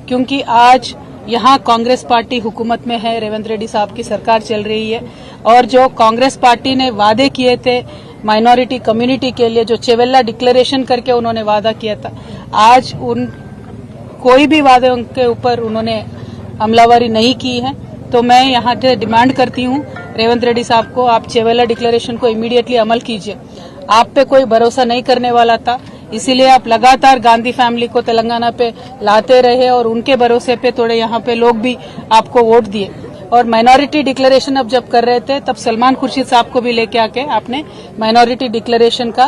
क्योंकि आज यहाँ कांग्रेस पार्टी हुकूमत में है, रेवंत रेड्डी साहब की सरकार चल रही है और जो कांग्रेस पार्टी ने वादे किए थे माइनॉरिटी कम्युनिटी के लिए, जो चेवेल्ला डिक्लेरेशन करके उन्होंने वादा किया था, आज उन कोई भी वादे उनके ऊपर उन्होंने अमलावरी नहीं की है। तो मैं यहाँ से डिमांड करती हूँ रेवंत रेड्डी साहब को, आप चेवेल्ला डिक्लेरेशन को इमीडिएटली अमल कीजिए। आप पे कोई भरोसा नहीं करने वाला था, इसीलिए आप लगातार गांधी फैमिली को तेलंगाना पे लाते रहे और उनके भरोसे पे थोड़े यहाँ पे लोग भी आपको वोट दिए। और माइनॉरिटी डिक्लेरेशन अब जब कर रहे थे तब सलमान खुर्शीद साहब को भी लेके आके आपने माइनॉरिटी डिक्लेरेशन का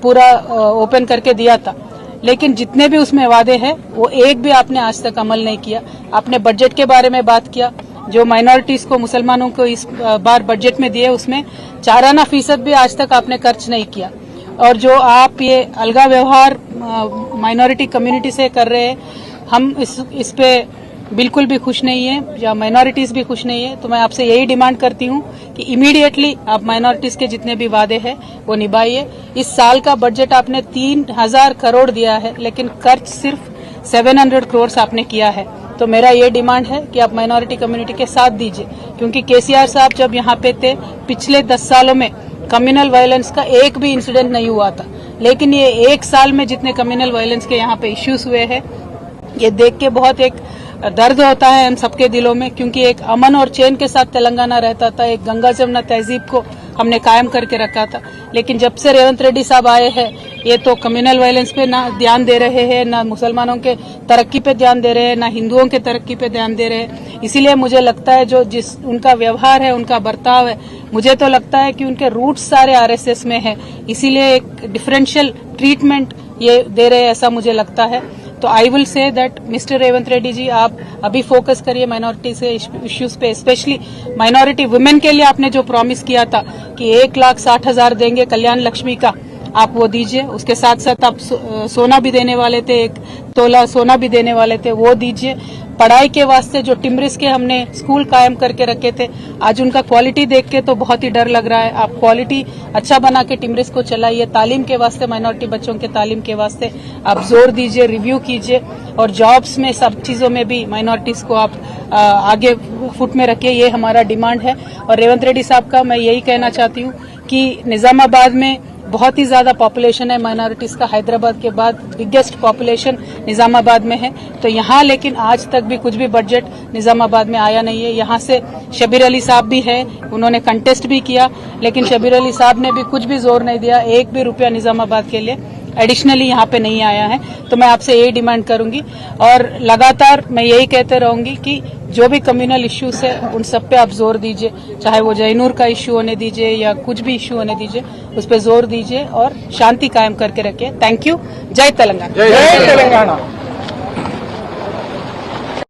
पूरा ओपन करके दिया था, लेकिन जितने भी उसमें वादे हैं वो एक भी आपने आज तक अमल नहीं किया। आपने बजट के बारे में बात किया, जो माइनॉरिटीज को, मुसलमानों को इस बार बजट में दिए उसमें 4% भी आज तक आपने खर्च नहीं किया। और जो आप ये अलगा व्यवहार माइनॉरिटी कम्युनिटी से कर रहे हैं, हम इस पे बिल्कुल भी खुश नहीं है, या माइनॉरिटीज भी खुश नहीं है। तो मैं आपसे यही डिमांड करती हूँ कि इमीडिएटली आप माइनॉरिटीज के जितने भी वादे हैं वो निभाइए। इस साल का बजट आपने 3000 करोड़ दिया है, लेकिन खर्च सिर्फ 700 करोड़ आपने किया है। तो मेरा ये डिमांड है कि आप माइनॉरिटी कम्युनिटी के साथ दीजिए, क्योंकि केसीआर साहब जब यहाँ पे थे पिछले 10 सालों में कम्युनल वायलेंस का एक भी इंसिडेंट नहीं हुआ था, लेकिन ये एक साल में जितने कम्युनल वायलेंस के यहाँ पे इश्यूज हुए हैं, ये देख के बहुत एक दर्द होता है हम सबके दिलों में, क्योंकि एक अमन और चैन के साथ तेलंगाना रहता था, एक गंगा जमुना तहजीब को हमने कायम करके रखा था। लेकिन जब से रेवंत रेड्डी साहब आए हैं, ये तो कम्युनल वायलेंस पे ना ध्यान दे रहे हैं, ना मुसलमानों के तरक्की पे ध्यान दे रहे हैं, ना हिंदुओं के तरक्की पे ध्यान दे रहे हैं। इसीलिए मुझे लगता है जो जिस उनका व्यवहार है, उनका बर्ताव है, मुझे तो लगता है कि उनके रूट्स सारे आरएसएस में है, इसीलिए एक डिफरेंशियल ट्रीटमेंट ये दे रहे हैं, ऐसा मुझे लगता है। तो I will say that mister Revanth Reddy ji, आप अभी फोकस करिए माइनॉरिटी से इश्यूज पे, स्पेशली माइनॉरिटी वुमेन के लिए आपने जो प्रॉमिस किया था कि 1,60,000 देंगे कल्याण लक्ष्मी का, आप वो दीजिए। उसके साथ साथ आप सोना भी देने वाले थे, 1 तोला सोना भी देने वाले थे, वो दीजिए। पढ़ाई के वास्ते जो टिम्रिस के हमने स्कूल कायम करके रखे थे, आज उनका क्वालिटी देख के तो बहुत ही डर लग रहा है। आप क्वालिटी अच्छा बना के टिम्रिस को चलाइए। तालीम के वास्ते, माइनॉरिटी बच्चों के तालीम के वास्ते आप जोर दीजिए, रिव्यू कीजिए, और जॉब्स में सब चीजों में भी माइनॉरिटीज को आप आगे फुट में रखिए। ये हमारा डिमांड है। और रेवंत रेड्डी साहब का मैं यही कहना चाहती हूँ कि निजामाबाद में बहुत ही ज्यादा पॉपुलेशन है माइनॉरिटीज का, हैदराबाद के बाद बिगेस्ट पॉपुलेशन निजामाबाद में है। तो यहाँ लेकिन आज तक भी कुछ भी बजट निजामाबाद में आया नहीं है। यहाँ से शबीर अली साहब भी है, उन्होंने कंटेस्ट भी किया, लेकिन शबीर अली साहब ने भी कुछ भी जोर नहीं दिया, 1 भी रुपया निजामाबाद के लिए एडिशनली यहाँ पे नहीं आया है। तो मैं आपसे यही डिमांड करूंगी और लगातार मैं यही कहते रहूंगी कि जो भी कम्युनल इश्यूज है उन सब पे आप जोर दीजिए, चाहे वो जयनूर का इश्यू होने दीजिए या कुछ भी इश्यू होने दीजिए, उस पर जोर दीजिए और शांति कायम करके रखिए। Thank you. जय तेलंगाना। जय तेलंगाना।